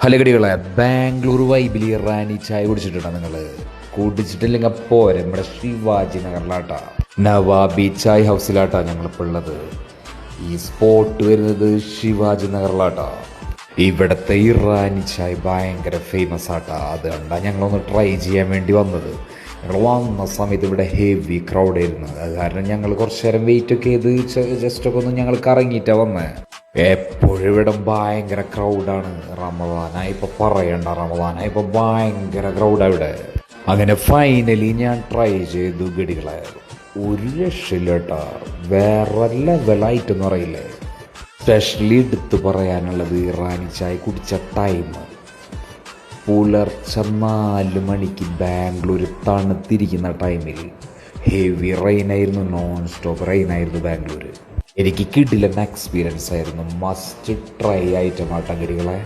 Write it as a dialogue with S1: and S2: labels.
S1: ഹലഗടികളെ ബാംഗ്ലൂർ വൈബിൽ ഇറാനി ചായ കുടിച്ചിട്ടുണ്ടോ നിങ്ങൾ? കുടിച്ചിട്ടില്ലെങ്കിൽ പോരെ, നമ്മുടെ ശിവാജി നഗറിലാട്ടാ, നവാബി ചായ് ഹൗസിലാട്ടാ ഞങ്ങളിപ്പോൾ ഉള്ളത്. ഈ സ്പോട്ട് വരുന്നത് ശിവാജി നഗറിലാട്ടാ. ഇവിടുത്തെ ഇറാനി ചായ് ഭയങ്കര ഫേമസ് ആട്ടാ. അത് കണ്ടാ ഞങ്ങളൊന്ന് ട്രൈ ചെയ്യാൻ വേണ്ടി വന്നത്. ഞങ്ങൾ വന്ന സമയത്ത് ഇവിടെ ഹെവി ക്രൗഡായിരുന്നു. അത് കാരണം ഞങ്ങൾ കുറച്ച് നേരം വെയിറ്റ് ഒക്കെ ചെയ്ത് ജസ്റ്റൊക്കെ ഒന്ന് ഞങ്ങൾ കറങ്ങിയിട്ടാണ് വന്നത്. എപ്പോഴും ഇവിടെ ഭയങ്കര ക്രൗഡാണ്. റമദാനായി ഇപ്പോൾ പറയണ്ട, റമദാനായി ഇപ്പോൾ ഭയങ്കര ക്രൗഡാണ് ഇവിടെ. അങ്ങനെ ഫൈനലി ഞാൻ ട്രൈ ചെയ്തു ഗടികളെ. ഒരു രക്ഷയില്ല കേട്ടോ, വേറെ ലെവലായിട്ട് എന്ന് പറയില്ലേ. സ്പെഷ്യലി എടുത്ത് പറയാനുള്ളത് ഇറാനി ചായ കുടിച്ച ടൈം. പുലർച്ചെ 4 മണിക്ക് ബാംഗ്ലൂർ തണുത്തിരിക്കുന്ന ടൈമിൽ ഹെവി റെയിനായിരുന്നു, നോൺ സ്റ്റോപ്പ് റെയിനായിരുന്നു ബാംഗ്ലൂർ. എനിക്ക് കിടിലൻ എക്സ്പീരിയൻസ് ആയിരുന്നു. മസ്റ്റ് ട്രൈ ഐറ്റം ആട്ടം ഗടികളെ.